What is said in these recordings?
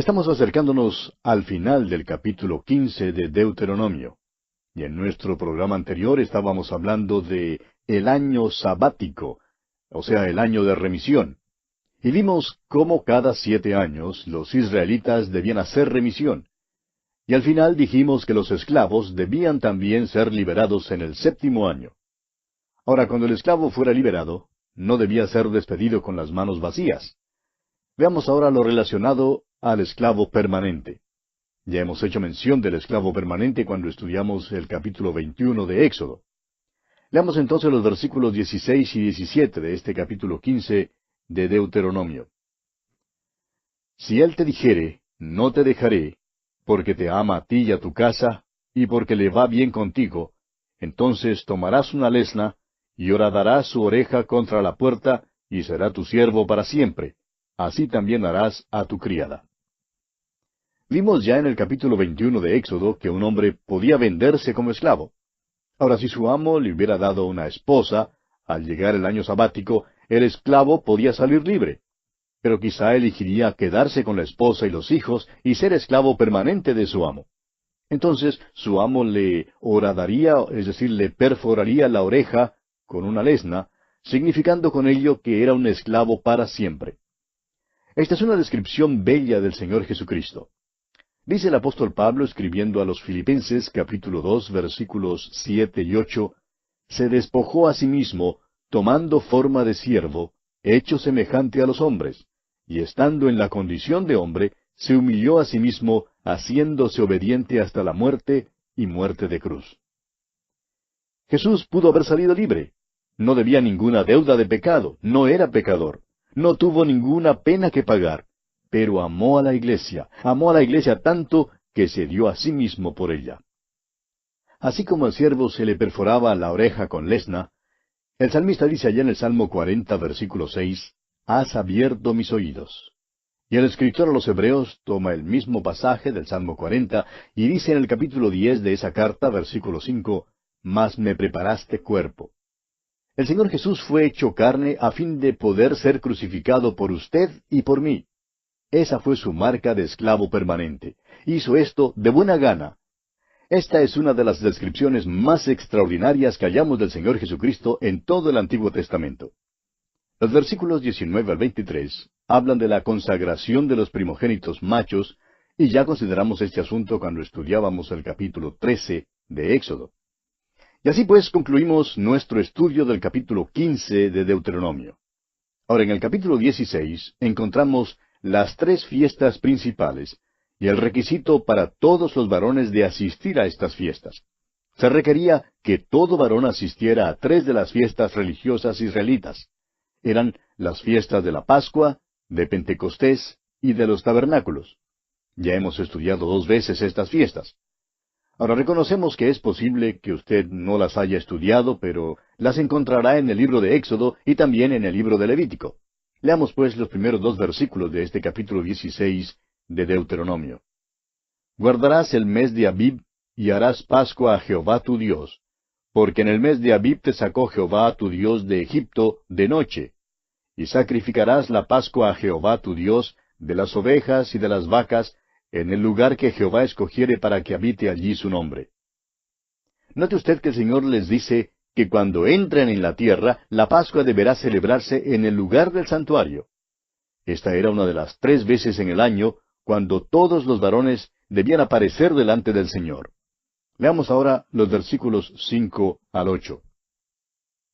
Estamos acercándonos al final del capítulo 15 de Deuteronomio. Y en nuestro programa anterior estábamos hablando de el año sabático, o sea, el año de remisión. Y vimos cómo cada 7 años los israelitas debían hacer remisión. Y al final dijimos que los esclavos debían también ser liberados en el 7º año. Ahora, cuando el esclavo fuera liberado, no debía ser despedido con las manos vacías. Veamos ahora lo relacionado al esclavo permanente. Ya hemos hecho mención del esclavo permanente cuando estudiamos el capítulo 21 de Éxodo. Leamos entonces los versículos 16 y 17 de este capítulo 15 de Deuteronomio. Si él te dijere, no te dejaré, porque te ama a ti y a tu casa, y porque le va bien contigo, entonces tomarás una lesna, y horadarás su oreja contra la puerta, y será tu siervo para siempre. Así también harás a tu criada. Vimos ya en el capítulo 21 de Éxodo que un hombre podía venderse como esclavo. Ahora, si su amo le hubiera dado una esposa, al llegar el año sabático, el esclavo podía salir libre. Pero quizá elegiría quedarse con la esposa y los hijos y ser esclavo permanente de su amo. Entonces su amo le horadaría, es decir, le perforaría la oreja con una lesna, significando con ello que era un esclavo para siempre. Esta es una descripción bella del Señor Jesucristo. Dice el apóstol Pablo escribiendo a los Filipenses capítulo 2 versículos 7 y 8, se despojó a sí mismo, tomando forma de siervo, hecho semejante a los hombres, y estando en la condición de hombre, se humilló a sí mismo, haciéndose obediente hasta la muerte y muerte de cruz. Jesús pudo haber salido libre. No debía ninguna deuda de pecado, no era pecador, no tuvo ninguna pena que pagar, pero amó a la iglesia tanto que se dio a sí mismo por ella. Así como al siervo se le perforaba la oreja con lesna, el salmista dice allá en el Salmo 40, versículo 6, has abierto mis oídos. Y el escritor a los Hebreos toma el mismo pasaje del Salmo 40 y dice en el capítulo 10 de esa carta, versículo 5, mas me preparaste cuerpo. El Señor Jesús fue hecho carne a fin de poder ser crucificado por usted y por mí. Esa fue su marca de esclavo permanente. Hizo esto de buena gana. Esta es una de las descripciones más extraordinarias que hallamos del Señor Jesucristo en todo el Antiguo Testamento. Los versículos 19 al 23 hablan de la consagración de los primogénitos machos, y ya consideramos este asunto cuando estudiábamos el capítulo 13 de Éxodo. Y así pues concluimos nuestro estudio del capítulo 15 de Deuteronomio. Ahora en el capítulo 16 encontramos las 3 fiestas principales, y el requisito para todos los varones de asistir a estas fiestas. Se requería que todo varón asistiera a 3 de las fiestas religiosas israelitas. Eran las fiestas de la Pascua, de Pentecostés y de los tabernáculos. Ya hemos estudiado 2 veces estas fiestas. Ahora reconocemos que es posible que usted no las haya estudiado, pero las encontrará en el libro de Éxodo y también en el libro de Levítico. Leamos pues los primeros 2 versículos de este capítulo 16 de Deuteronomio. Guardarás el mes de Abib y harás Pascua a Jehová tu Dios, porque en el mes de Abib te sacó Jehová tu Dios de Egipto de noche. Y sacrificarás la Pascua a Jehová tu Dios de las ovejas y de las vacas en el lugar que Jehová escogiere para que habite allí su nombre. Note usted que el Señor les dice que cuando entren en la tierra, la Pascua deberá celebrarse en el lugar del santuario. Esta era una de las 3 veces en el año cuando todos los varones debían aparecer delante del Señor. Leamos ahora los versículos 5 al 8.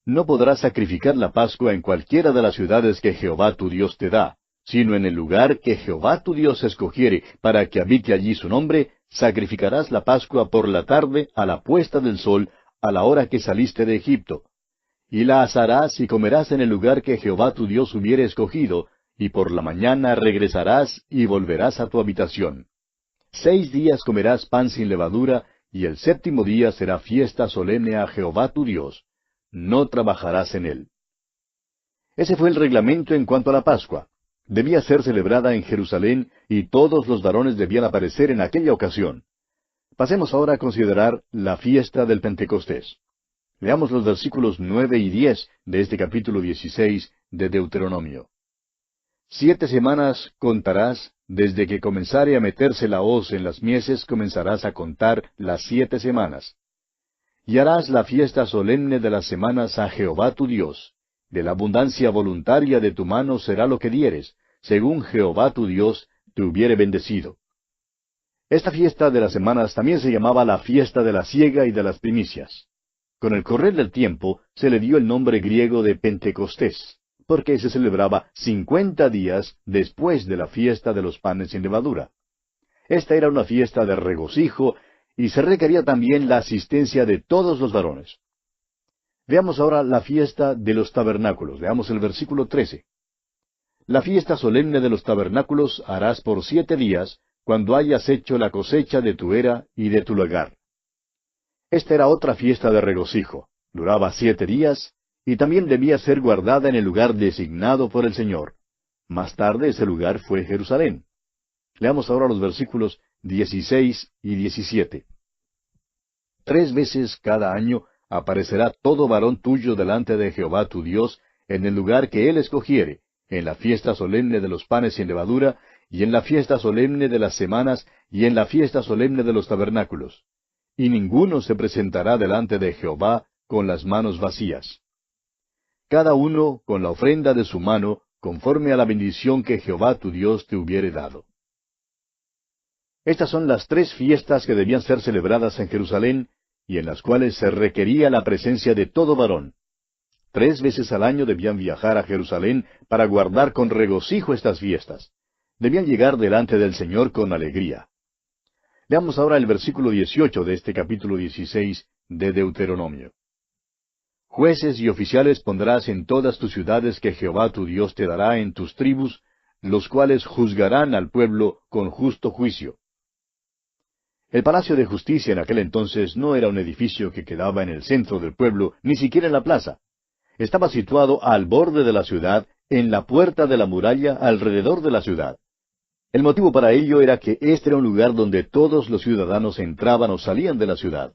No podrás sacrificar la Pascua en cualquiera de las ciudades que Jehová tu Dios te da, sino en el lugar que Jehová tu Dios escogiere para que habite allí su nombre, sacrificarás la Pascua por la tarde a la puesta del sol, a la hora que saliste de Egipto. Y la asarás y comerás en el lugar que Jehová tu Dios hubiere escogido, y por la mañana regresarás y volverás a tu habitación. 6 días comerás pan sin levadura, y el 7º día será fiesta solemne a Jehová tu Dios. No trabajarás en él. Ese fue el reglamento en cuanto a la Pascua. Debía ser celebrada en Jerusalén, y todos los varones debían aparecer en aquella ocasión. Pasemos ahora a considerar la fiesta del Pentecostés. Leamos los versículos 9 y 10 de este capítulo 16 de Deuteronomio. 7 semanas contarás Desde que comenzare a meterse la hoz en las mieses, comenzarás a contar las 7 semanas. Y harás la fiesta solemne de las semanas a Jehová tu Dios. De la abundancia voluntaria de tu mano será lo que dieres, según Jehová tu Dios te hubiere bendecido. Esta fiesta de las semanas también se llamaba la fiesta de la siega y de las primicias. Con el correr del tiempo se le dio el nombre griego de Pentecostés, porque se celebraba 50 días después de la fiesta de los panes sin levadura. Esta era una fiesta de regocijo y se requería también la asistencia de todos los varones. Veamos ahora la fiesta de los tabernáculos. Veamos el versículo 13. La fiesta solemne de los tabernáculos harás por 7 días, cuando hayas hecho la cosecha de tu era y de tu lagar. Esta era otra fiesta de regocijo. Duraba 7 días, y también debía ser guardada en el lugar designado por el Señor. Más tarde ese lugar fue Jerusalén. Leamos ahora los versículos 16 y 17. 3 veces cada año aparecerá todo varón tuyo delante de Jehová tu Dios en el lugar que él escogiere, en la fiesta solemne de los panes sin levadura, y en la fiesta solemne de las semanas, y en la fiesta solemne de los tabernáculos. Y ninguno se presentará delante de Jehová con las manos vacías. Cada uno con la ofrenda de su mano, conforme a la bendición que Jehová tu Dios te hubiere dado. Estas son las 3 fiestas que debían ser celebradas en Jerusalén, y en las cuales se requería la presencia de todo varón. 3 veces al año debían viajar a Jerusalén para guardar con regocijo estas fiestas. Debían llegar delante del Señor con alegría. Leamos ahora el versículo 18 de este capítulo 16 de Deuteronomio. Jueces y oficiales pondrás en todas tus ciudades que Jehová tu Dios te dará en tus tribus, los cuales juzgarán al pueblo con justo juicio. El Palacio de Justicia en aquel entonces no era un edificio que quedaba en el centro del pueblo, ni siquiera en la plaza. Estaba situado al borde de la ciudad, en la puerta de la muralla alrededor de la ciudad. El motivo para ello era que este era un lugar donde todos los ciudadanos entraban o salían de la ciudad.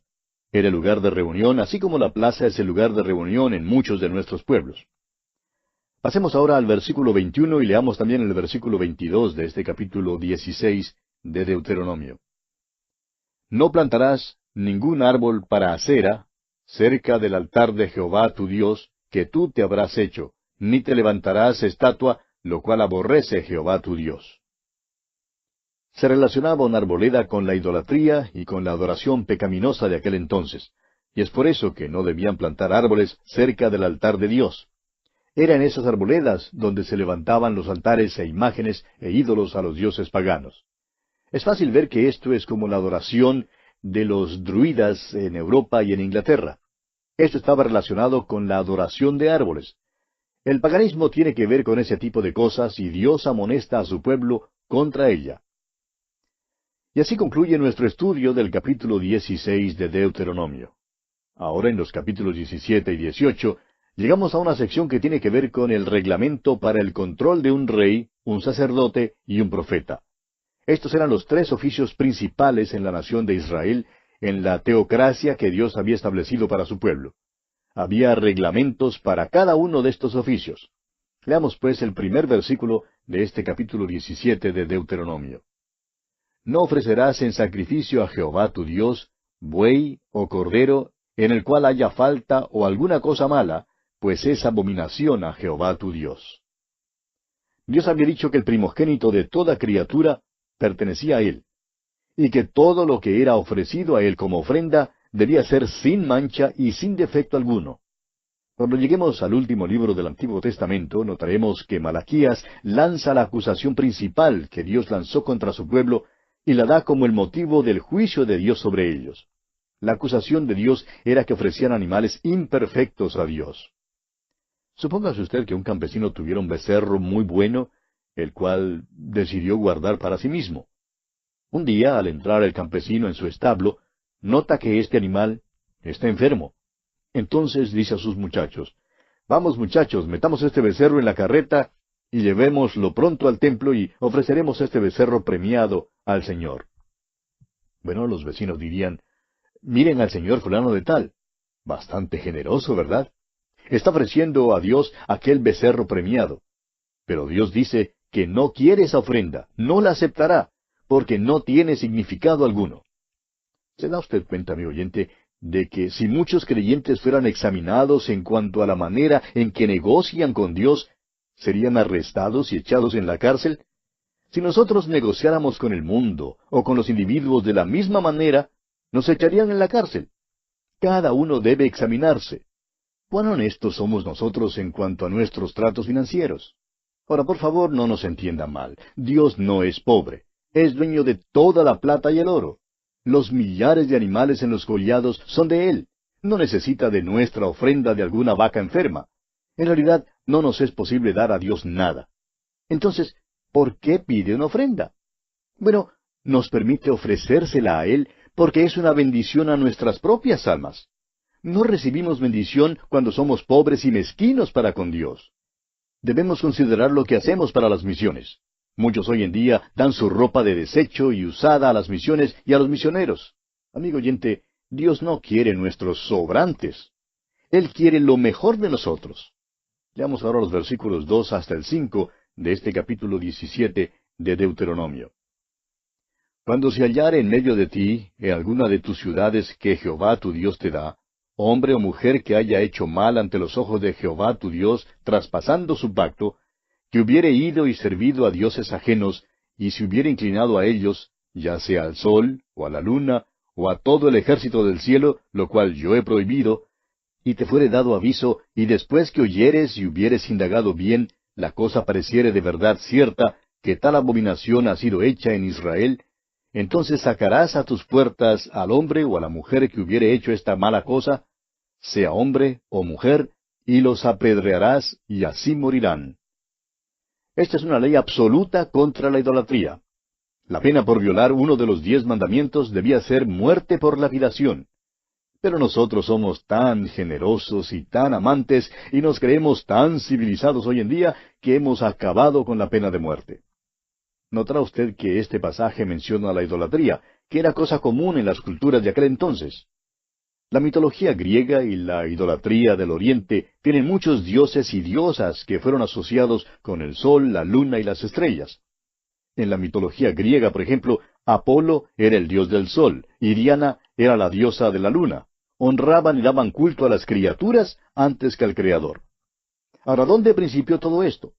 Era el lugar de reunión, así como la plaza es el lugar de reunión en muchos de nuestros pueblos. Pasemos ahora al versículo 21 y leamos también el versículo 22 de este capítulo 16 de Deuteronomio. No plantarás ningún árbol para acera cerca del altar de Jehová tu Dios, que tú te habrás hecho, ni te levantarás estatua, lo cual aborrece Jehová tu Dios. Se relacionaba una arboleda con la idolatría y con la adoración pecaminosa de aquel entonces, y es por eso que no debían plantar árboles cerca del altar de Dios. Era en esas arboledas donde se levantaban los altares e imágenes e ídolos a los dioses paganos. Es fácil ver que esto es como la adoración de los druidas en Europa y en Inglaterra. Esto estaba relacionado con la adoración de árboles. El paganismo tiene que ver con ese tipo de cosas y Dios amonesta a su pueblo contra ella. Y así concluye nuestro estudio del capítulo 16 de Deuteronomio. Ahora en los capítulos 17 y 18 llegamos a una sección que tiene que ver con el reglamento para el control de un rey, un sacerdote y un profeta. Estos eran los 3 oficios principales en la nación de Israel, en la teocracia que Dios había establecido para su pueblo. Había reglamentos para cada uno de estos oficios. Leamos pues el primer versículo de este capítulo 17 de Deuteronomio. No ofrecerás en sacrificio a Jehová tu Dios buey o cordero en el cual haya falta o alguna cosa mala, pues es abominación a Jehová tu Dios. Dios había dicho que el primogénito de toda criatura pertenecía a Él, y que todo lo que era ofrecido a Él como ofrenda debía ser sin mancha y sin defecto alguno. Cuando lleguemos al último libro del Antiguo Testamento, notaremos que Malaquías lanza la acusación principal que Dios lanzó contra su pueblo y la da como el motivo del juicio de Dios sobre ellos. La acusación de Dios era que ofrecían animales imperfectos a Dios. Supóngase usted que un campesino tuviera un becerro muy bueno, el cual decidió guardar para sí mismo. Un día, al entrar el campesino en su establo, nota que este animal está enfermo. Entonces dice a sus muchachos, «Vamos muchachos, metamos este becerro en la carreta y llevémoslo pronto al templo y ofreceremos este becerro premiado al Señor». Bueno, los vecinos dirían, «Miren al señor fulano de tal. Bastante generoso, ¿verdad? Está ofreciendo a Dios aquel becerro premiado». Pero Dios dice que no quiere esa ofrenda, no la aceptará, porque no tiene significado alguno. ¿Se da usted cuenta, amigo oyente, de que si muchos creyentes fueran examinados en cuanto a la manera en que negocian con Dios, serían arrestados y echados en la cárcel? Si nosotros negociáramos con el mundo o con los individuos de la misma manera, nos echarían en la cárcel. Cada uno debe examinarse. ¿Cuán honestos somos nosotros en cuanto a nuestros tratos financieros? Ahora, por favor, no nos entienda mal. Dios no es pobre. Es dueño de toda la plata y el oro. Los millares de animales en los collados son de Él. No necesita de nuestra ofrenda de alguna vaca enferma. En realidad, no nos es posible dar a Dios nada. Entonces, ¿por qué pide una ofrenda? Bueno, nos permite ofrecérsela a Él porque es una bendición a nuestras propias almas. No recibimos bendición cuando somos pobres y mezquinos para con Dios. Debemos considerar lo que hacemos para las misiones. Muchos hoy en día dan su ropa de desecho y usada a las misiones y a los misioneros. Amigo oyente, Dios no quiere nuestros sobrantes. Él quiere lo mejor de nosotros. Leamos ahora los versículos 2 hasta el 5 de este capítulo 17 de Deuteronomio. Cuando se hallare en medio de ti, en alguna de tus ciudades que Jehová tu Dios te da, hombre o mujer que haya hecho mal ante los ojos de Jehová tu Dios, traspasando su pacto, que hubiere ido y servido a dioses ajenos, y se hubiere inclinado a ellos, ya sea al sol, o a la luna, o a todo el ejército del cielo, lo cual yo he prohibido, y te fuere dado aviso, y después que oyeres y hubieres indagado bien, la cosa pareciere de verdad cierta, que tal abominación ha sido hecha en Israel, entonces sacarás a tus puertas al hombre o a la mujer que hubiere hecho esta mala cosa, sea hombre o mujer, y los apedrearás, y así morirán. Esta es una ley absoluta contra la idolatría. La pena por violar uno de los 10 mandamientos debía ser muerte por lapidación. Pero nosotros somos tan generosos y tan amantes, y nos creemos tan civilizados hoy en día, que hemos acabado con la pena de muerte. Notará usted que este pasaje menciona la idolatría, que era cosa común en las culturas de aquel entonces. La mitología griega y la idolatría del Oriente tienen muchos dioses y diosas que fueron asociados con el sol, la luna y las estrellas. En la mitología griega, por ejemplo, Apolo era el dios del sol, y Diana era la diosa de la luna. Honraban y daban culto a las criaturas antes que al Creador. Ahora, ¿dónde principió todo esto?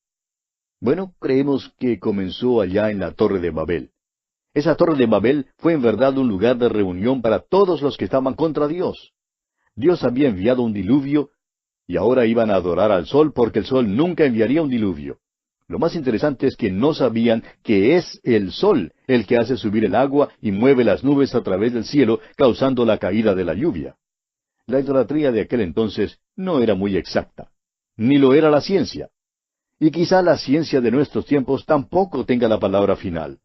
Bueno, creemos que comenzó allá en la Torre de Babel. Esa Torre de Babel fue en verdad un lugar de reunión para todos los que estaban contra Dios. Dios había enviado un diluvio, y ahora iban a adorar al sol porque el sol nunca enviaría un diluvio. Lo más interesante es que no sabían que es el sol el que hace subir el agua y mueve las nubes a través del cielo, causando la caída de la lluvia. La idolatría de aquel entonces no era muy exacta, ni lo era la ciencia. Y quizá la ciencia de nuestros tiempos tampoco tenga la palabra final.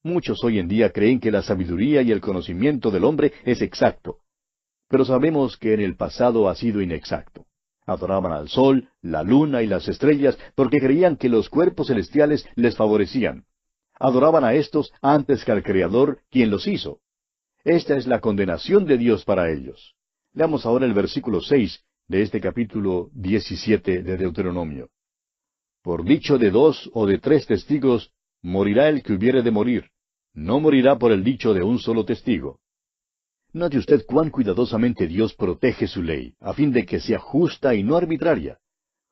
Muchos hoy en día creen que la sabiduría y el conocimiento del hombre es exacto. Pero sabemos que en el pasado ha sido inexacto. Adoraban al sol, la luna y las estrellas porque creían que los cuerpos celestiales les favorecían. Adoraban a estos antes que al Creador, quien los hizo. Esta es la condenación de Dios para ellos. Leamos ahora el versículo 6 de este capítulo 17 de Deuteronomio. Por dicho de 2 o de 3 testigos, morirá el que hubiere de morir. No morirá por el dicho de un solo testigo. Note usted cuán cuidadosamente Dios protege su ley, a fin de que sea justa y no arbitraria.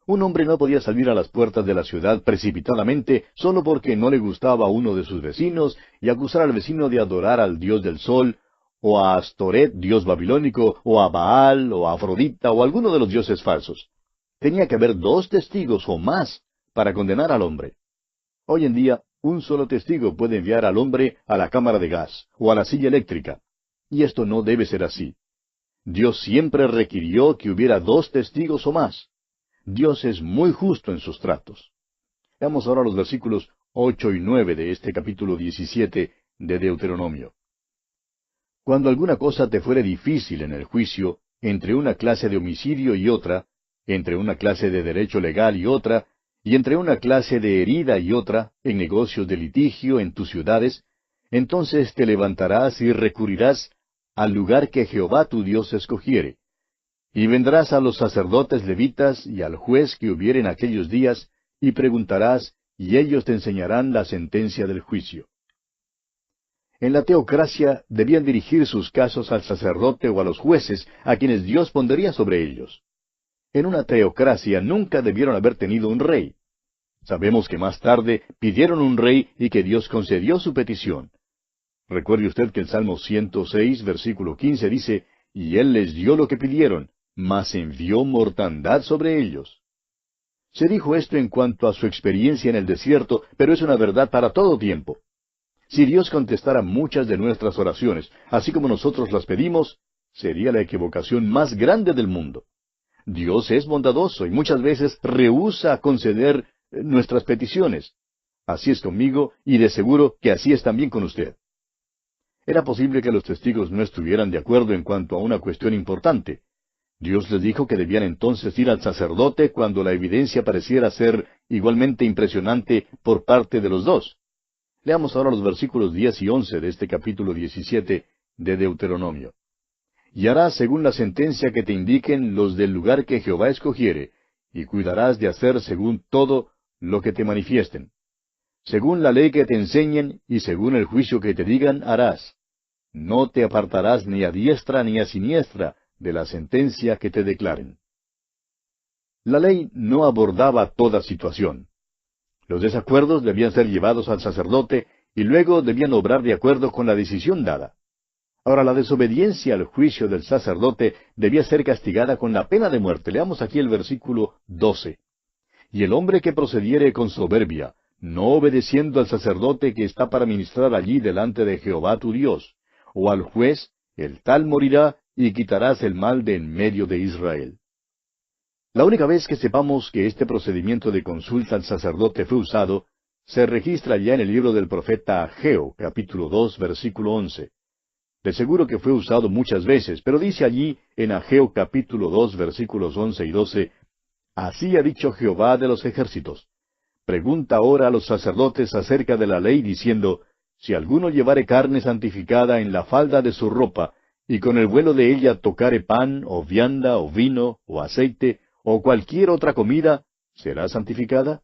Un hombre no podía salir a las puertas de la ciudad precipitadamente solo porque no le gustaba a uno de sus vecinos y acusar al vecino de adorar al dios del sol, o a Astoret, dios babilónico, o a Baal, o a Afrodita, o a alguno de los dioses falsos. Tenía que haber 2 testigos o más para condenar al hombre. Hoy en día, un solo testigo puede enviar al hombre a la cámara de gas o a la silla eléctrica. Y esto no debe ser así. Dios siempre requirió que hubiera 2 testigos o más. Dios es muy justo en sus tratos. Veamos ahora los versículos 8 y 9 de este capítulo 17 de Deuteronomio. Cuando alguna cosa te fuere difícil en el juicio, entre una clase de homicidio y otra, entre una clase de derecho legal y otra, y entre una clase de herida y otra, en negocios de litigio en tus ciudades, entonces te levantarás y recurrirás al lugar que Jehová tu Dios escogiere. Y vendrás a los sacerdotes levitas y al juez que hubiere en aquellos días, y preguntarás, y ellos te enseñarán la sentencia del juicio. En la teocracia debían dirigir sus casos al sacerdote o a los jueces, a quienes Dios pondría sobre ellos. En una teocracia nunca debieron haber tenido un rey. Sabemos que más tarde pidieron un rey y que Dios concedió su petición. Recuerde usted que el Salmo 106, versículo 15 dice, «Y Él les dio lo que pidieron, mas envió mortandad sobre ellos». Se dijo esto en cuanto a su experiencia en el desierto, pero es una verdad para todo tiempo. Si Dios contestara muchas de nuestras oraciones, así como nosotros las pedimos, sería la equivocación más grande del mundo. Dios es bondadoso y muchas veces rehúsa conceder nuestras peticiones. Así es conmigo y de seguro que así es también con usted. Era posible que los testigos no estuvieran de acuerdo en cuanto a una cuestión importante. Dios les dijo que debían entonces ir al sacerdote cuando la evidencia pareciera ser igualmente impresionante por parte de los dos. Leamos ahora los versículos 10 y 11 de este capítulo 17 de Deuteronomio. «Y harás según la sentencia que te indiquen los del lugar que Jehová escogiere, y cuidarás de hacer según todo lo que te manifiesten. Según la ley que te enseñen, y según el juicio que te digan, harás. No te apartarás ni a diestra ni a siniestra de la sentencia que te declaren». La ley no abordaba toda situación. Los desacuerdos debían ser llevados al sacerdote y luego debían obrar de acuerdo con la decisión dada. Ahora, la desobediencia al juicio del sacerdote debía ser castigada con la pena de muerte. Leamos aquí el versículo 12. «Y el hombre que procediere con soberbia, no obedeciendo al sacerdote que está para ministrar allí delante de Jehová tu Dios, o al juez, el tal morirá, y quitarás el mal de en medio de Israel». La única vez que sepamos que este procedimiento de consulta al sacerdote fue usado, se registra ya en el libro del profeta Ageo, capítulo 2, versículo 11. De seguro que fue usado muchas veces, pero dice allí en Ageo capítulo 2, versículos 11 y 12, «Así ha dicho Jehová de los ejércitos. Pregunta ahora a los sacerdotes acerca de la ley, diciendo, si alguno llevare carne santificada en la falda de su ropa, y con el vuelo de ella tocare pan, o vianda, o vino, o aceite, o cualquier otra comida, ¿será santificada?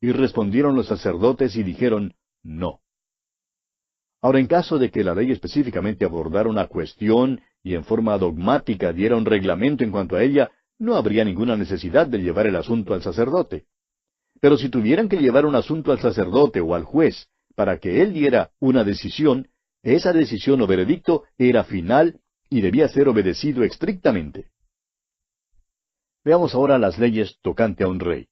Y respondieron los sacerdotes y dijeron, no. Ahora, en caso de que la ley específicamente abordara una cuestión y en forma dogmática diera un reglamento en cuanto a ella, no habría ninguna necesidad de llevar el asunto al sacerdote. Pero si tuvieran que llevar un asunto al sacerdote o al juez para que él diera una decisión, esa decisión o veredicto era final y debía ser obedecido estrictamente. Veamos ahora las leyes tocante a un rey.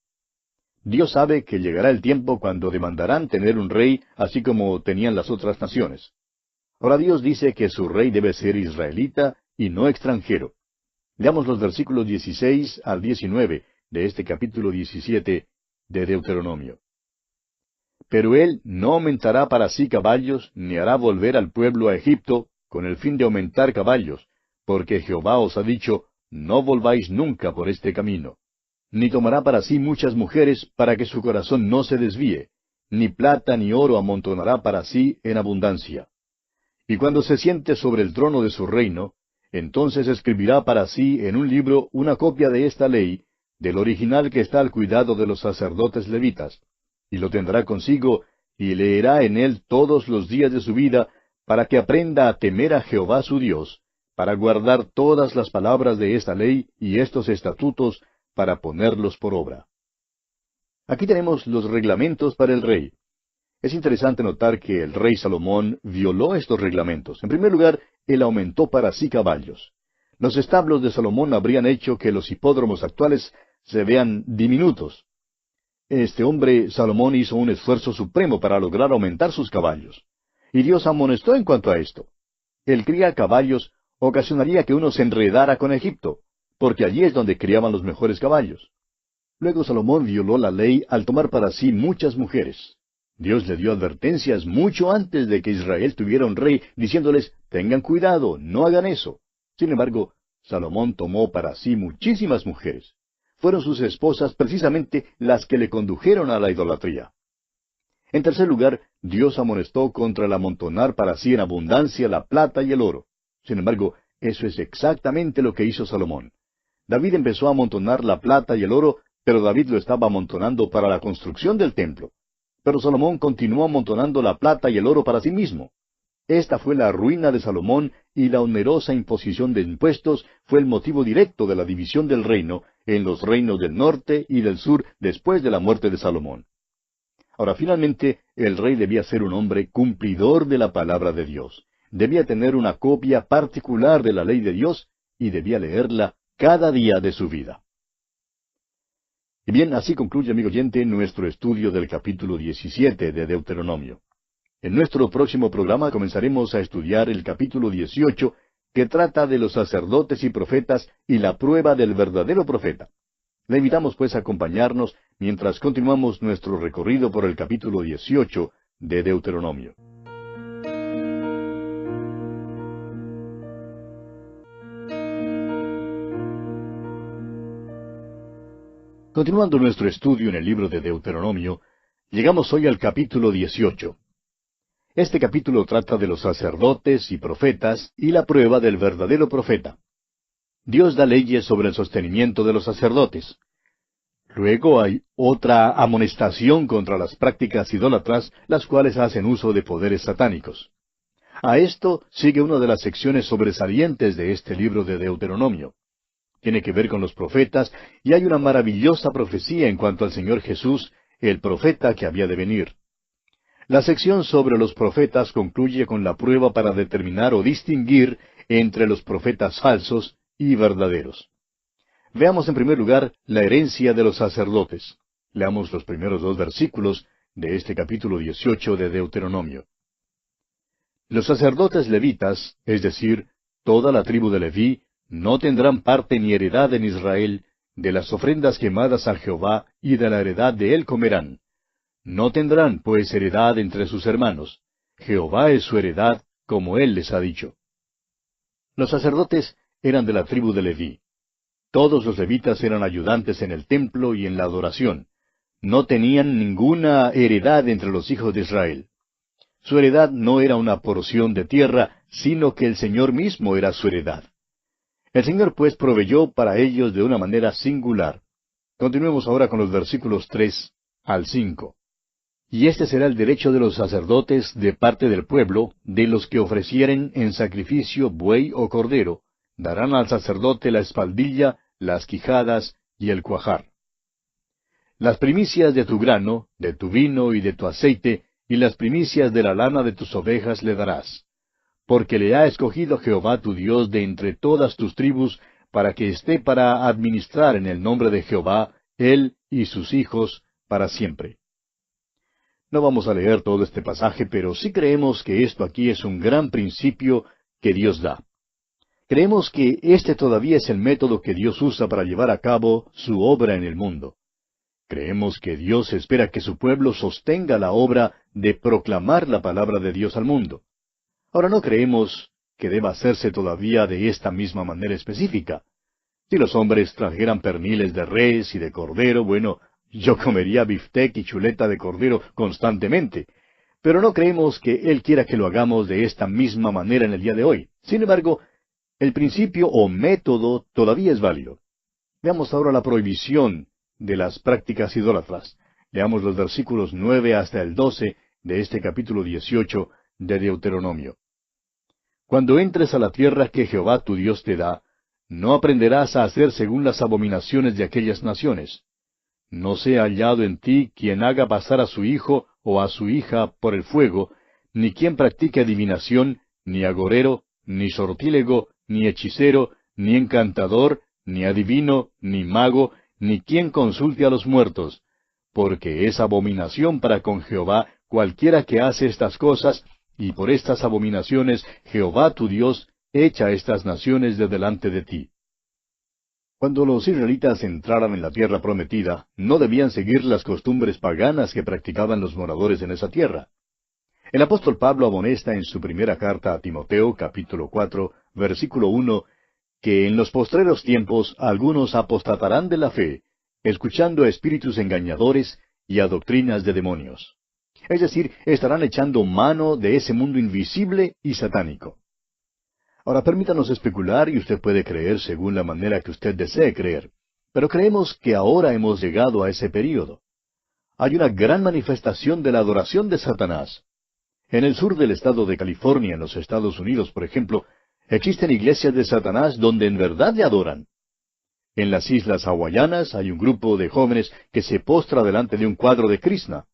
Dios sabe que llegará el tiempo cuando demandarán tener un rey, así como tenían las otras naciones. Ahora Dios dice que su rey debe ser israelita y no extranjero. Leamos los versículos 16 al 19 de este capítulo 17 de Deuteronomio. Pero él no aumentará para sí caballos, ni hará volver al pueblo a Egipto, con el fin de aumentar caballos, porque Jehová os ha dicho, no volváis nunca por este camino. Ni tomará para sí muchas mujeres, para que su corazón no se desvíe, ni plata ni oro amontonará para sí en abundancia. Y cuando se siente sobre el trono de su reino, entonces escribirá para sí en un libro una copia de esta ley, del original que está al cuidado de los sacerdotes levitas, y lo tendrá consigo, y leerá en él todos los días de su vida, para que aprenda a temer a Jehová su Dios, para guardar todas las palabras de esta ley y estos estatutos, para ponerlos por obra. Aquí tenemos los reglamentos para el rey. Es interesante notar que el rey Salomón violó estos reglamentos. En primer lugar, él aumentó para sí caballos. Los establos de Salomón habrían hecho que los hipódromos actuales se vean diminutos. Este hombre, Salomón, hizo un esfuerzo supremo para lograr aumentar sus caballos. Y Dios amonestó en cuanto a esto. El criar caballos ocasionaría que uno se enredara con Egipto, porque allí es donde criaban los mejores caballos. Luego Salomón violó la ley al tomar para sí muchas mujeres. Dios le dio advertencias mucho antes de que Israel tuviera un rey, diciéndoles, tengan cuidado, no hagan eso. Sin embargo, Salomón tomó para sí muchísimas mujeres. Fueron sus esposas precisamente las que le condujeron a la idolatría. En tercer lugar, Dios amonestó contra el amontonar para sí en abundancia la plata y el oro. Sin embargo, eso es exactamente lo que hizo Salomón. David empezó a amontonar la plata y el oro pero David lo estaba amontonando para la construcción del templo. Pero Salomón continuó amontonando la plata y el oro para sí mismo. Esta fue la ruina de Salomón, y la onerosa imposición de impuestos fue el motivo directo de la división del reino en los reinos del norte y del sur después de la muerte de Salomón. Ahora, finalmente, el rey debía ser un hombre cumplidor de la palabra de Dios. Debía tener una copia particular de la ley de Dios y debía leerla cada día de su vida. Y bien, así concluye, amigo oyente, nuestro estudio del capítulo 17 de Deuteronomio. En nuestro próximo programa comenzaremos a estudiar el capítulo 18, que trata de los sacerdotes y profetas y la prueba del verdadero profeta. Le invitamos pues a acompañarnos mientras continuamos nuestro recorrido por el capítulo 18 de Deuteronomio. Continuando nuestro estudio en el libro de Deuteronomio, llegamos hoy al capítulo 18. Este capítulo trata de los sacerdotes y profetas y la prueba del verdadero profeta. Dios da leyes sobre el sostenimiento de los sacerdotes. Luego hay otra amonestación contra las prácticas idólatras, las cuales hacen uso de poderes satánicos. A esto sigue una de las secciones sobresalientes de este libro de Deuteronomio. Tiene que ver con los profetas, y hay una maravillosa profecía en cuanto al Señor Jesús, el profeta que había de venir. La sección sobre los profetas concluye con la prueba para determinar o distinguir entre los profetas falsos y verdaderos. Veamos en primer lugar la herencia de los sacerdotes. Leamos los primeros 2 versículos de este capítulo 18 de Deuteronomio. Los sacerdotes levitas, es decir, toda la tribu de Leví, no tendrán parte ni heredad en Israel, de las ofrendas quemadas a Jehová, y de la heredad de él comerán. No tendrán, pues, heredad entre sus hermanos. Jehová es su heredad, como él les ha dicho. Los sacerdotes eran de la tribu de Leví. Todos los levitas eran ayudantes en el templo y en la adoración. No tenían ninguna heredad entre los hijos de Israel. Su heredad no era una porción de tierra, sino que el Señor mismo era su heredad. El Señor pues proveyó para ellos de una manera singular. Continuemos ahora con los versículos 3 al 5. Y este será el derecho de los sacerdotes de parte del pueblo, de los que ofrecieren en sacrificio buey o cordero, darán al sacerdote la espaldilla, las quijadas y el cuajar. Las primicias de tu grano, de tu vino y de tu aceite, y las primicias de la lana de tus ovejas le darás. Porque le ha escogido Jehová tu Dios de entre todas tus tribus, para que esté para administrar en el nombre de Jehová, él y sus hijos, para siempre. No vamos a leer todo este pasaje, pero sí creemos que esto aquí es un gran principio que Dios da. Creemos que este todavía es el método que Dios usa para llevar a cabo su obra en el mundo. Creemos que Dios espera que su pueblo sostenga la obra de proclamar la palabra de Dios al mundo. Ahora no creemos que deba hacerse todavía de esta misma manera específica. Si los hombres trajeran perniles de res y de cordero, bueno, yo comería biftec y chuleta de cordero constantemente. Pero no creemos que Él quiera que lo hagamos de esta misma manera en el día de hoy. Sin embargo, el principio o método todavía es válido. Veamos ahora la prohibición de las prácticas idólatras. Leamos los versículos 9 hasta el 12 de este capítulo 18 de Deuteronomio. Cuando entres a la tierra que Jehová tu Dios te da, no aprenderás a hacer según las abominaciones de aquellas naciones. No sea hallado en ti quien haga pasar a su hijo o a su hija por el fuego, ni quien practique adivinación, ni agorero, ni sortílego, ni hechicero, ni encantador, ni adivino, ni mago, ni quien consulte a los muertos, porque es abominación para con Jehová cualquiera que hace estas cosas, y por estas abominaciones Jehová tu Dios echa estas naciones de delante de ti. Cuando los israelitas entraran en la tierra prometida, no debían seguir las costumbres paganas que practicaban los moradores en esa tierra. El apóstol Pablo amonesta en su primera carta a Timoteo, capítulo 4, versículo 1, que en los postreros tiempos algunos apostatarán de la fe, escuchando a espíritus engañadores y a doctrinas de demonios. Es decir, estarán echando mano de ese mundo invisible y satánico. Ahora permítanos especular y usted puede creer según la manera que usted desee creer. Pero creemos que ahora hemos llegado a ese período. Hay una gran manifestación de la adoración de Satanás. En el sur del estado de California, en los Estados Unidos, por ejemplo, existen iglesias de Satanás donde en verdad le adoran. En las islas hawaianas hay un grupo de jóvenes que se postra delante de un cuadro de Krishna.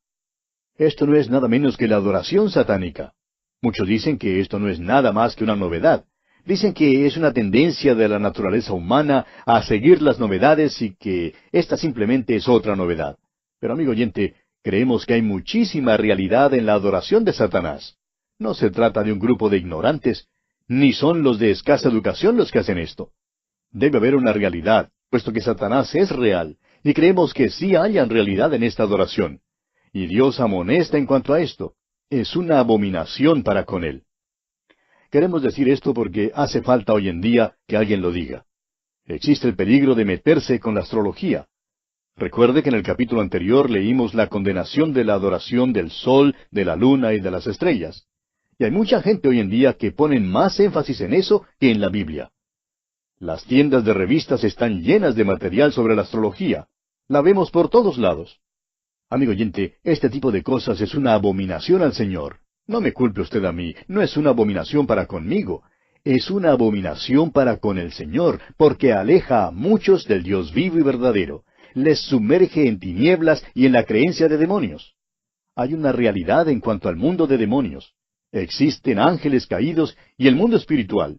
Esto no es nada menos que la adoración satánica. Muchos dicen que esto no es nada más que una novedad. Dicen que es una tendencia de la naturaleza humana a seguir las novedades y que esta simplemente es otra novedad. Pero amigo oyente, creemos que hay muchísima realidad en la adoración de Satanás. No se trata de un grupo de ignorantes, ni son los de escasa educación los que hacen esto. Debe haber una realidad, puesto que Satanás es real, y creemos que sí hayan realidad en esta adoración. Y Dios amonesta en cuanto a esto. Es una abominación para con él. Queremos decir esto porque hace falta hoy en día que alguien lo diga. Existe el peligro de meterse con la astrología. Recuerde que en el capítulo anterior leímos la condenación de la adoración del sol, de la luna y de las estrellas. Y hay mucha gente hoy en día que ponen más énfasis en eso que en la Biblia. Las tiendas de revistas están llenas de material sobre la astrología. La vemos por todos lados. Amigo oyente, este tipo de cosas es una abominación al Señor. No me culpe usted a mí, no es una abominación para conmigo. Es una abominación para con el Señor, porque aleja a muchos del Dios vivo y verdadero. Les sumerge en tinieblas y en la creencia de demonios. Hay una realidad en cuanto al mundo de demonios. Existen ángeles caídos y el mundo espiritual.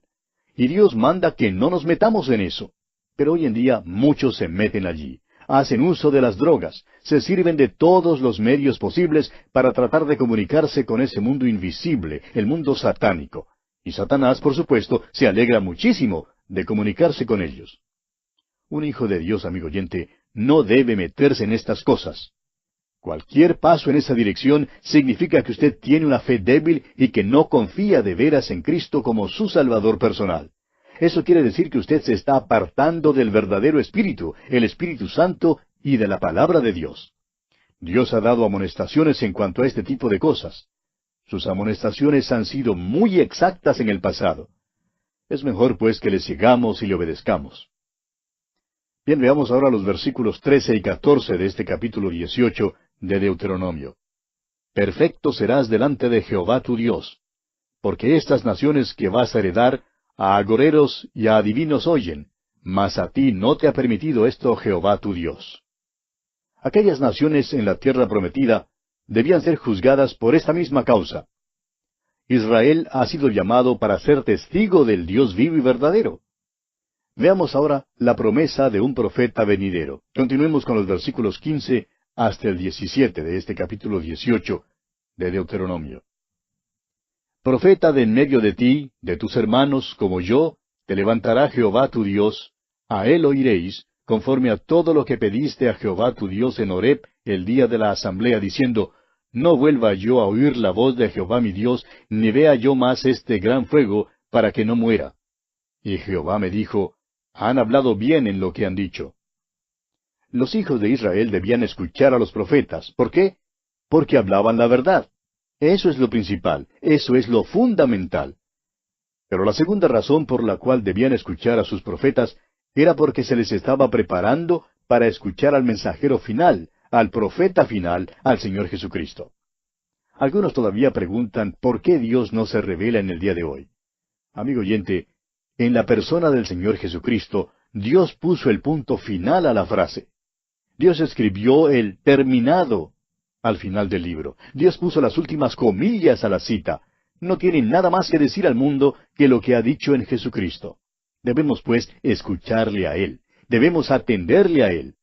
Y Dios manda que no nos metamos en eso. Pero hoy en día muchos se meten allí. Hacen uso de las drogas, se sirven de todos los medios posibles para tratar de comunicarse con ese mundo invisible, el mundo satánico. Y Satanás, por supuesto, se alegra muchísimo de comunicarse con ellos. Un hijo de Dios, amigo oyente, no debe meterse en estas cosas. Cualquier paso en esa dirección significa que usted tiene una fe débil y que no confía de veras en Cristo como su Salvador personal. Eso quiere decir que usted se está apartando del verdadero Espíritu, el Espíritu Santo, y de la palabra de Dios. Dios ha dado amonestaciones en cuanto a este tipo de cosas. Sus amonestaciones han sido muy exactas en el pasado. Es mejor, pues, que le sigamos y le obedezcamos. Bien, veamos ahora los versículos 13 y 14 de este capítulo 18 de Deuteronomio. Perfecto serás delante de Jehová tu Dios, porque estas naciones que vas a heredar, a agoreros y a adivinos oyen, mas a ti no te ha permitido esto Jehová tu Dios. Aquellas naciones en la tierra prometida debían ser juzgadas por esta misma causa. Israel ha sido llamado para ser testigo del Dios vivo y verdadero. Veamos ahora la promesa de un profeta venidero. Continuemos con los versículos 15 hasta el 17 de este capítulo 18 de Deuteronomio. Profeta de en medio de ti, de tus hermanos, como yo, te levantará Jehová tu Dios, a él oiréis, conforme a todo lo que pediste a Jehová tu Dios en Horeb el día de la asamblea, diciendo, no vuelva yo a oír la voz de Jehová mi Dios, ni vea yo más este gran fuego, para que no muera. Y Jehová me dijo, han hablado bien en lo que han dicho. Los hijos de Israel debían escuchar a los profetas. ¿Por qué? Porque hablaban la verdad. Eso es lo principal, eso es lo fundamental. Pero la segunda razón por la cual debían escuchar a sus profetas era porque se les estaba preparando para escuchar al mensajero final, al profeta final, al Señor Jesucristo. Algunos todavía preguntan por qué Dios no se revela en el día de hoy. Amigo oyente, en la persona del Señor Jesucristo, Dios puso el punto final a la frase. Dios escribió el terminado al final del libro. Dios puso las últimas comillas a la cita. No tiene nada más que decir al mundo que lo que ha dicho en Jesucristo. Debemos, pues, escucharle a Él. Debemos atenderle a Él.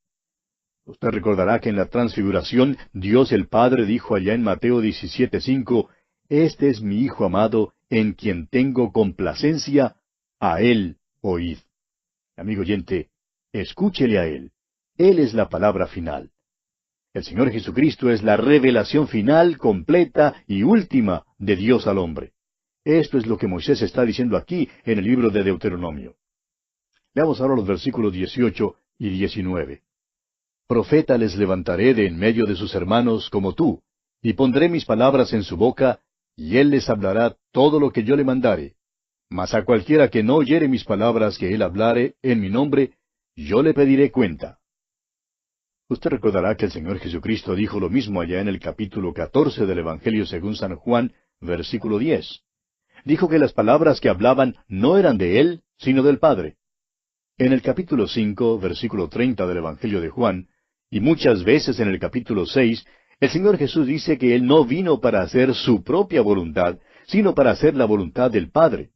Usted recordará que en la transfiguración, Dios el Padre dijo allá en Mateo 17:5, Este es mi Hijo amado, en quien tengo complacencia, a Él oíd. Amigo oyente, escúchele a Él. Él es la palabra final. El Señor Jesucristo es la revelación final, completa y última de Dios al hombre. Esto es lo que Moisés está diciendo aquí en el libro de Deuteronomio. Veamos ahora los versículos 18 y 19. Profeta les levantaré de en medio de sus hermanos como tú, y pondré mis palabras en su boca, y él les hablará todo lo que yo le mandare. Mas a cualquiera que no oyere mis palabras que él hablare en mi nombre, yo le pediré cuenta. Usted recordará que el Señor Jesucristo dijo lo mismo allá en el capítulo 14 del Evangelio según San Juan, versículo 10. Dijo que las palabras que hablaban no eran de Él, sino del Padre. En el capítulo 5, versículo 30 del Evangelio de Juan, y muchas veces en el capítulo 6, el Señor Jesús dice que Él no vino para hacer su propia voluntad, sino para hacer la voluntad del Padre.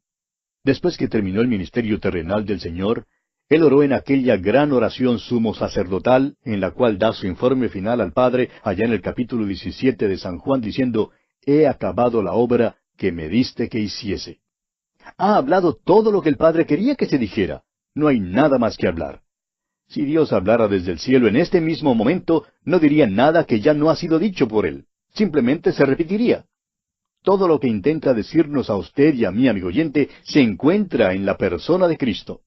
Después que terminó el ministerio terrenal del Señor, Él oró en aquella gran oración sumo sacerdotal, en la cual da su informe final al Padre, allá en el capítulo 17 de San Juan, diciendo, «He acabado la obra que me diste que hiciese». Ha hablado todo lo que el Padre quería que se dijera. No hay nada más que hablar. Si Dios hablara desde el cielo en este mismo momento, no diría nada que ya no ha sido dicho por Él. Simplemente se repetiría. Todo lo que intenta decirnos a usted y a mí, amigo oyente, se encuentra en la persona de Cristo.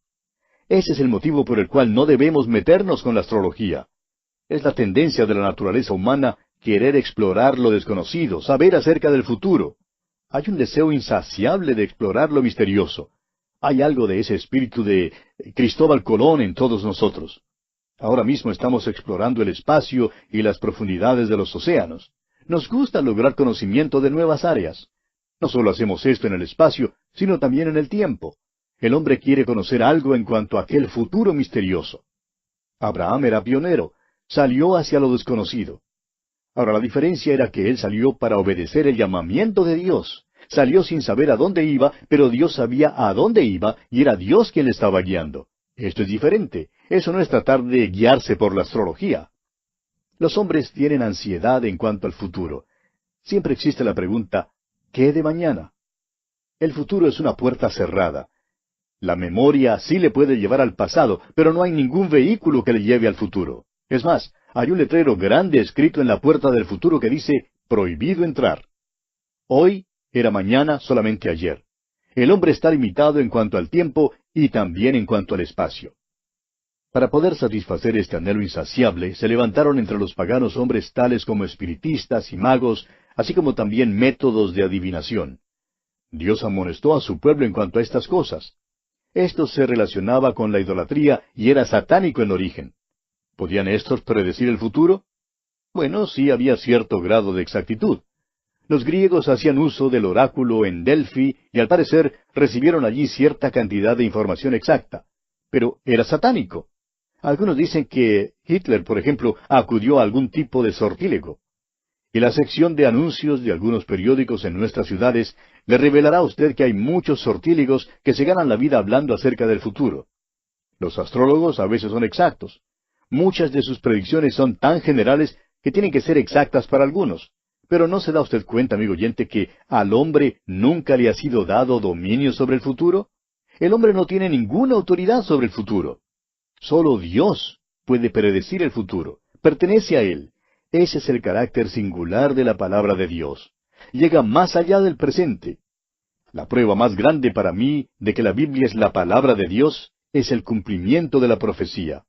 Ese es el motivo por el cual no debemos meternos con la astrología. Es la tendencia de la naturaleza humana querer explorar lo desconocido, saber acerca del futuro. Hay un deseo insaciable de explorar lo misterioso. Hay algo de ese espíritu de Cristóbal Colón en todos nosotros. Ahora mismo estamos explorando el espacio y las profundidades de los océanos. Nos gusta lograr conocimiento de nuevas áreas. No solo hacemos esto en el espacio, sino también en el tiempo. El hombre quiere conocer algo en cuanto a aquel futuro misterioso. Abraham era pionero, salió hacia lo desconocido. Ahora la diferencia era que él salió para obedecer el llamamiento de Dios. Salió sin saber a dónde iba, pero Dios sabía a dónde iba, y era Dios quien le estaba guiando. Esto es diferente. Eso no es tratar de guiarse por la astrología. Los hombres tienen ansiedad en cuanto al futuro. Siempre existe la pregunta, ¿qué de mañana? El futuro es una puerta cerrada. La memoria sí le puede llevar al pasado, pero no hay ningún vehículo que le lleve al futuro. Es más, hay un letrero grande escrito en la puerta del futuro que dice, prohibido entrar. Hoy era mañana solamente ayer. El hombre está limitado en cuanto al tiempo y también en cuanto al espacio. Para poder satisfacer este anhelo insaciable, se levantaron entre los paganos hombres tales como espiritistas y magos, así como también métodos de adivinación. Dios amonestó a su pueblo en cuanto a estas cosas. Esto se relacionaba con la idolatría y era satánico en origen. ¿Podían estos predecir el futuro? Bueno, sí había cierto grado de exactitud. Los griegos hacían uso del oráculo en Delfi y al parecer recibieron allí cierta cantidad de información exacta. Pero era satánico. Algunos dicen que Hitler, por ejemplo, acudió a algún tipo de sortílego. Y la sección de anuncios de algunos periódicos en nuestras ciudades le revelará a usted que hay muchos sortílegos que se ganan la vida hablando acerca del futuro. Los astrólogos a veces son exactos. Muchas de sus predicciones son tan generales que tienen que ser exactas para algunos. Pero ¿no se da usted cuenta, amigo oyente, que al hombre nunca le ha sido dado dominio sobre el futuro? El hombre no tiene ninguna autoridad sobre el futuro. Solo Dios puede predecir el futuro. Pertenece a Él. Ese es el carácter singular de la palabra de Dios. Llega más allá del presente. La prueba más grande para mí de que la Biblia es la palabra de Dios es el cumplimiento de la profecía.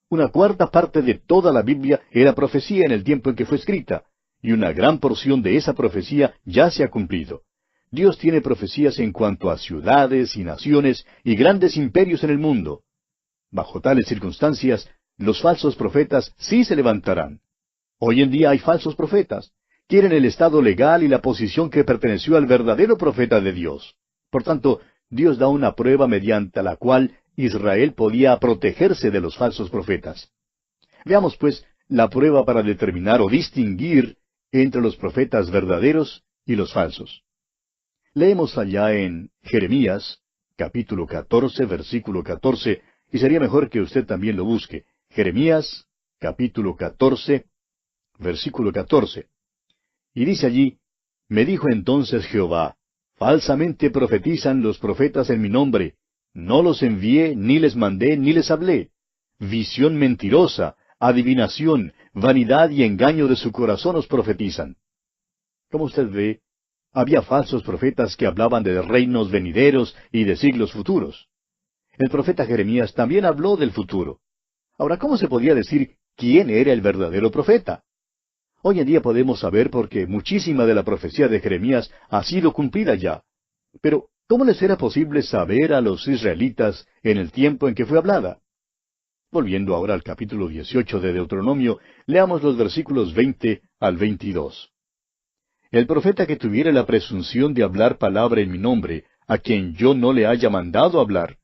Una cuarta parte de toda la Biblia era profecía en el tiempo en que fue escrita, y una gran porción de esa profecía ya se ha cumplido. Dios tiene profecías en cuanto a ciudades y naciones y grandes imperios en el mundo. Bajo tales circunstancias, los falsos profetas sí se levantarán. Hoy en día hay falsos profetas. Quieren el estado legal y la posición que perteneció al verdadero profeta de Dios. Por tanto, Dios da una prueba mediante la cual Israel podía protegerse de los falsos profetas. Veamos, pues, la prueba para determinar o distinguir entre los profetas verdaderos y los falsos. Leemos allá en Jeremías, capítulo 14, versículo 14, y sería mejor que usted también lo busque. Jeremías, capítulo 14, versículo 14. Y dice allí, me dijo entonces Jehová, falsamente profetizan los profetas en mi nombre, no los envié, ni les mandé, ni les hablé. Visión mentirosa, adivinación, vanidad y engaño de su corazón os profetizan. Como usted ve, había falsos profetas que hablaban de reinos venideros y de siglos futuros. El profeta Jeremías también habló del futuro. Ahora, ¿cómo se podía decir quién era el verdadero profeta? Hoy en día podemos saber porque muchísima de la profecía de Jeremías ha sido cumplida ya. Pero, ¿cómo les era posible saber a los israelitas en el tiempo en que fue hablada? Volviendo ahora al capítulo 18 de Deuteronomio, leamos los versículos 20 al 22. El profeta que tuviere la presunción de hablar palabra en mi nombre, a quien yo no le haya mandado hablar,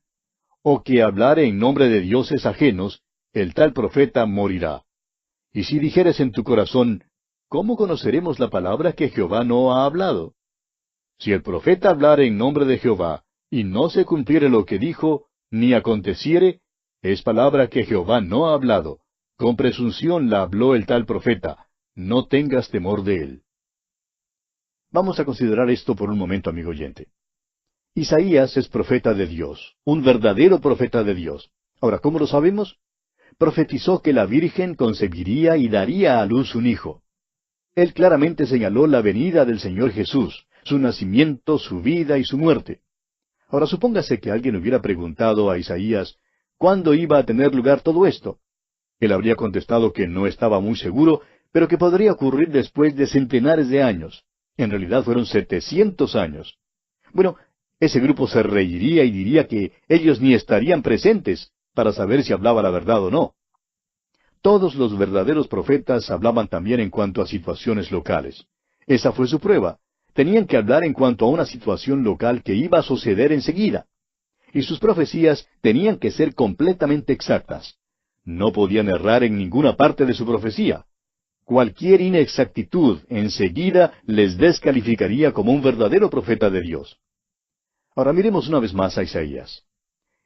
o que hablare en nombre de dioses ajenos, el tal profeta morirá. Y si dijeres en tu corazón, ¿cómo conoceremos la palabra que Jehová no ha hablado? Si el profeta hablare en nombre de Jehová, y no se cumpliere lo que dijo, ni aconteciere, es palabra que Jehová no ha hablado. Con presunción la habló el tal profeta. No tengas temor de él. Vamos a considerar esto por un momento, amigo oyente. Isaías es profeta de Dios, un verdadero profeta de Dios. Ahora, ¿cómo lo sabemos? Profetizó que la Virgen concebiría y daría a luz un hijo. Él claramente señaló la venida del Señor Jesús, su nacimiento, su vida y su muerte. Ahora, supóngase que alguien hubiera preguntado a Isaías, ¿cuándo iba a tener lugar todo esto? Él habría contestado que no estaba muy seguro, pero que podría ocurrir después de centenares de años. En realidad fueron 700 años. Bueno, ese grupo se reiría y diría que ellos ni estarían presentes para saber si hablaba la verdad o no. Todos los verdaderos profetas hablaban también en cuanto a situaciones locales. Esa fue su prueba. Tenían que hablar en cuanto a una situación local que iba a suceder enseguida. Y sus profecías tenían que ser completamente exactas. No podían errar en ninguna parte de su profecía. Cualquier inexactitud enseguida les descalificaría como un verdadero profeta de Dios. Ahora miremos una vez más a Isaías.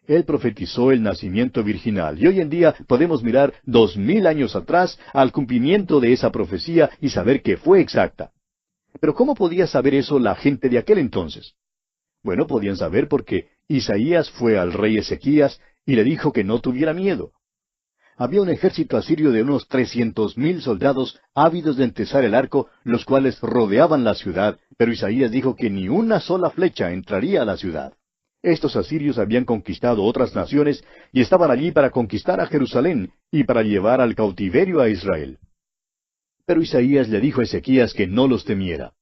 Él profetizó el nacimiento virginal, y hoy en día podemos mirar 2000 años atrás al cumplimiento de esa profecía y saber que fue exacta. Pero ¿cómo podía saber eso la gente de aquel entonces? Bueno, podían saber porque Isaías fue al rey Ezequías y le dijo que no tuviera miedo. Había un ejército asirio de unos 300,000 soldados ávidos de entesar el arco, los cuales rodeaban la ciudad, pero Isaías dijo que ni una sola flecha entraría a la ciudad. Estos asirios habían conquistado otras naciones y estaban allí para conquistar a Jerusalén y para llevar al cautiverio a Israel. Pero Isaías le dijo a Ezequías que no los temiera.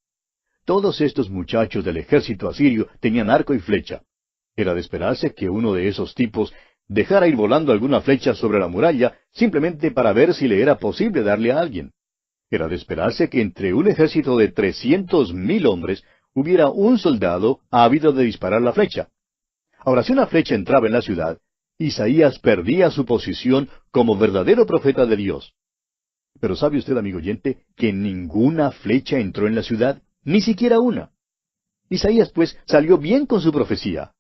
Todos estos muchachos del ejército asirio tenían arco y flecha. Era de esperarse que uno de esos tipos dejara ir volando alguna flecha sobre la muralla simplemente para ver si le era posible darle a alguien. Era de esperarse que entre un ejército de 300,000 hombres hubiera un soldado ávido de disparar la flecha. Ahora, si una flecha entraba en la ciudad, Isaías perdía su posición como verdadero profeta de Dios. Pero ¿sabe usted, amigo oyente, que ninguna flecha entró en la ciudad? Ni siquiera una. Isaías, pues, salió bien con su profecía.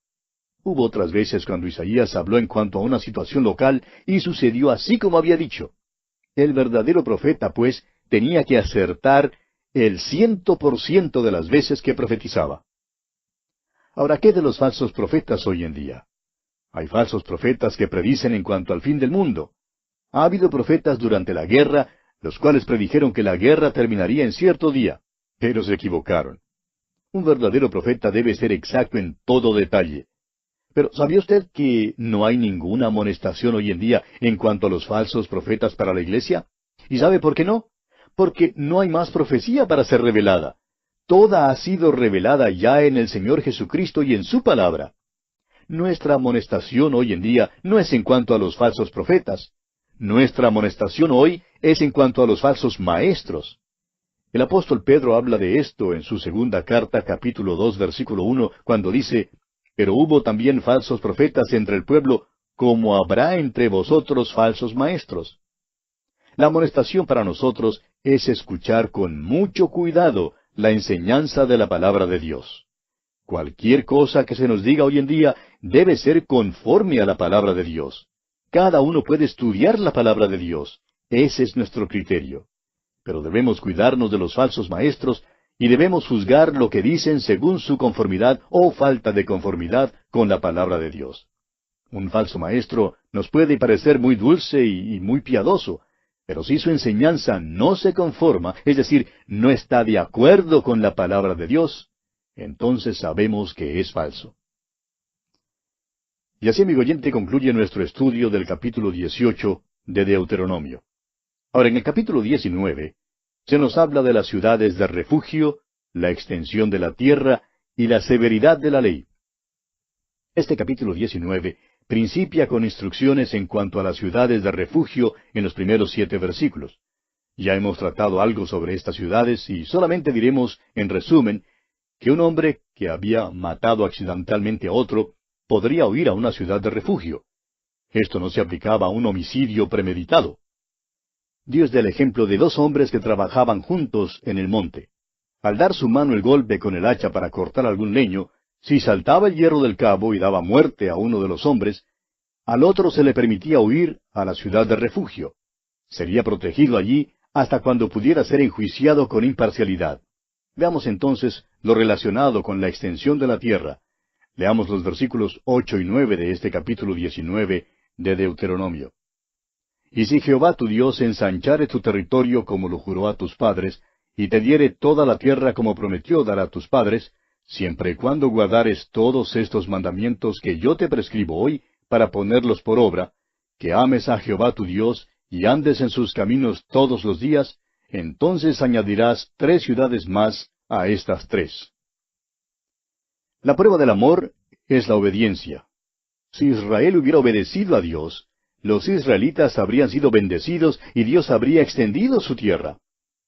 Hubo otras veces cuando Isaías habló en cuanto a una situación local y sucedió así como había dicho. El verdadero profeta, pues, tenía que acertar el 100% de las veces que profetizaba. Ahora, ¿qué de los falsos profetas hoy en día? Hay falsos profetas que predicen en cuanto al fin del mundo. Ha habido profetas durante la guerra, los cuales predijeron que la guerra terminaría en cierto día, pero se equivocaron. Un verdadero profeta debe ser exacto en todo detalle. Pero ¿sabía usted que no hay ninguna amonestación hoy en día en cuanto a los falsos profetas para la iglesia? ¿Y sabe por qué no? Porque no hay más profecía para ser revelada. Toda ha sido revelada ya en el Señor Jesucristo y en su palabra. Nuestra amonestación hoy en día no es en cuanto a los falsos profetas. Nuestra amonestación hoy es en cuanto a los falsos maestros. El apóstol Pedro habla de esto en su segunda carta, capítulo 2, versículo 1, cuando dice, «Pero hubo también falsos profetas entre el pueblo, como habrá entre vosotros falsos maestros». La amonestación para nosotros es escuchar con mucho cuidado la enseñanza de la palabra de Dios. Cualquier cosa que se nos diga hoy en día debe ser conforme a la palabra de Dios. Cada uno puede estudiar la palabra de Dios. Ese es nuestro criterio. Pero debemos cuidarnos de los falsos maestros y debemos juzgar lo que dicen según su conformidad o falta de conformidad con la palabra de Dios. Un falso maestro nos puede parecer muy dulce y muy piadoso, pero si su enseñanza no se conforma, es decir, no está de acuerdo con la palabra de Dios, entonces sabemos que es falso. Y así, amigo oyente, concluye nuestro estudio del capítulo 18 de Deuteronomio. Ahora, en el capítulo 19, se nos habla de las ciudades de refugio, la extensión de la tierra y la severidad de la ley. Este capítulo 19 principia con instrucciones en cuanto a las ciudades de refugio en los primeros 7 versículos. Ya hemos tratado algo sobre estas ciudades y solamente diremos, en resumen, que un hombre que había matado accidentalmente a otro podría huir a una ciudad de refugio. Esto no se aplicaba a un homicidio premeditado. Dios da el ejemplo de 2 hombres que trabajaban juntos en el monte. Al dar su mano el golpe con el hacha para cortar algún leño, si saltaba el hierro del cabo y daba muerte a uno de los hombres, al otro se le permitía huir a la ciudad de refugio. Sería protegido allí hasta cuando pudiera ser enjuiciado con imparcialidad. Veamos entonces lo relacionado con la extensión de la tierra. Leamos los versículos 8 y 9 de este capítulo 19 de Deuteronomio. Y si Jehová tu Dios ensanchare tu territorio como lo juró a tus padres, y te diere toda la tierra como prometió dar a tus padres, siempre y cuando guardares todos estos mandamientos que yo te prescribo hoy, para ponerlos por obra, que ames a Jehová tu Dios, y andes en sus caminos todos los días, entonces añadirás 3 ciudades más a estas 3. La prueba del amor es la obediencia. Si Israel hubiera obedecido a Dios, los israelitas habrían sido bendecidos y Dios habría extendido su tierra.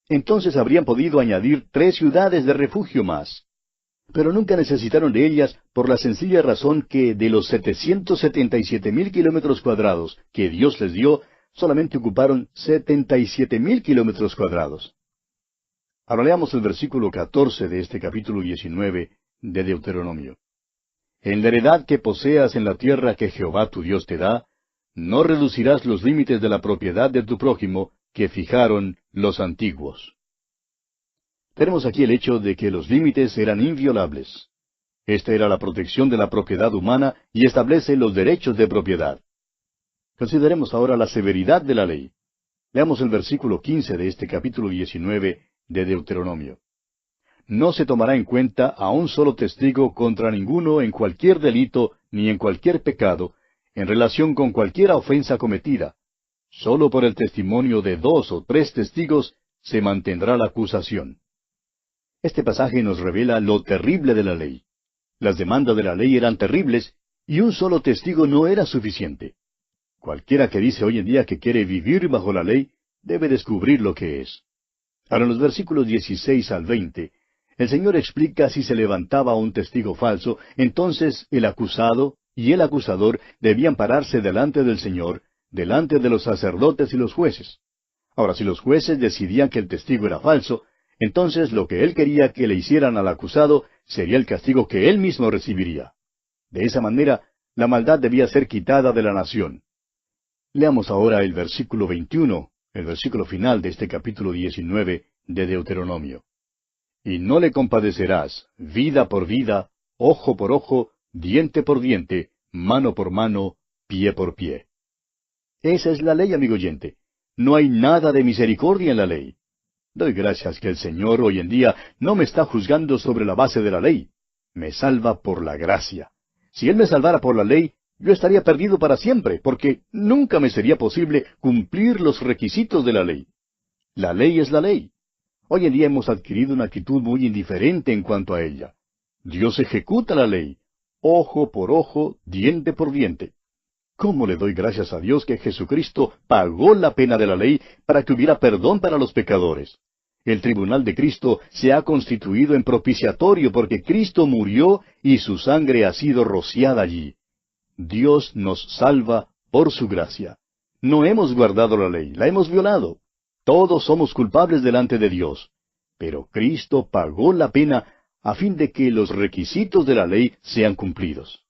Entonces habrían podido añadir 3 ciudades de refugio más. Pero nunca necesitaron de ellas por la sencilla razón que de los 777,000 kilómetros cuadrados que Dios les dio, solamente ocuparon 77,000 kilómetros cuadrados. Ahora leamos el versículo 14 de este capítulo 19 de Deuteronomio. En la heredad que poseas en la tierra que Jehová tu Dios te da, no reducirás los límites de la propiedad de tu prójimo que fijaron los antiguos. Tenemos aquí el hecho de que los límites eran inviolables. Esta era la protección de la propiedad humana y establece los derechos de propiedad. Consideremos ahora la severidad de la ley. Leamos el versículo 15 de este capítulo 19 de Deuteronomio. No se tomará en cuenta a un solo testigo contra ninguno en cualquier delito ni en cualquier pecado, en relación con cualquier ofensa cometida. Solo por el testimonio de 2 o 3 testigos se mantendrá la acusación. Este pasaje nos revela lo terrible de la ley. Las demandas de la ley eran terribles y un solo testigo no era suficiente. Cualquiera que dice hoy en día que quiere vivir bajo la ley debe descubrir lo que es. Ahora en los versículos 16 al 20, el Señor explica si se levantaba un testigo falso, entonces el acusado y el acusador debían pararse delante del Señor, delante de los sacerdotes y los jueces. Ahora, si los jueces decidían que el testigo era falso, entonces lo que él quería que le hicieran al acusado sería el castigo que él mismo recibiría. De esa manera, la maldad debía ser quitada de la nación. Leamos ahora el versículo 21, el versículo final de este capítulo 19 de Deuteronomio. Y no le compadecerás, vida por vida, ojo por ojo, diente por diente, mano por mano, pie por pie. Esa es la ley, amigo oyente. No hay nada de misericordia en la ley. Doy gracias que el Señor hoy en día no me está juzgando sobre la base de la ley. Me salva por la gracia. Si Él me salvara por la ley, yo estaría perdido para siempre, porque nunca me sería posible cumplir los requisitos de la ley. La ley es la ley. Hoy en día hemos adquirido una actitud muy indiferente en cuanto a ella. Dios ejecuta la ley, ojo por ojo, diente por diente. ¿Cómo le doy gracias a Dios que Jesucristo pagó la pena de la ley para que hubiera perdón para los pecadores? El tribunal de Cristo se ha constituido en propiciatorio porque Cristo murió y su sangre ha sido rociada allí. Dios nos salva por su gracia. No hemos guardado la ley, la hemos violado. Todos somos culpables delante de Dios. Pero Cristo pagó la pena a fin de que los requisitos de la ley sean cumplidos.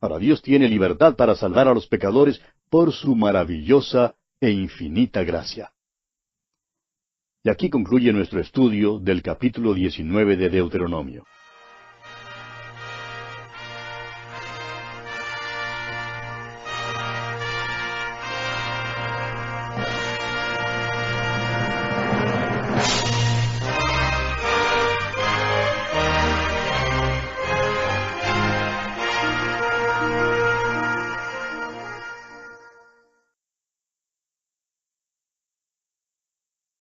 Ahora Dios tiene libertad para salvar a los pecadores por su maravillosa e infinita gracia. Y aquí concluye nuestro estudio del capítulo 19 de Deuteronomio.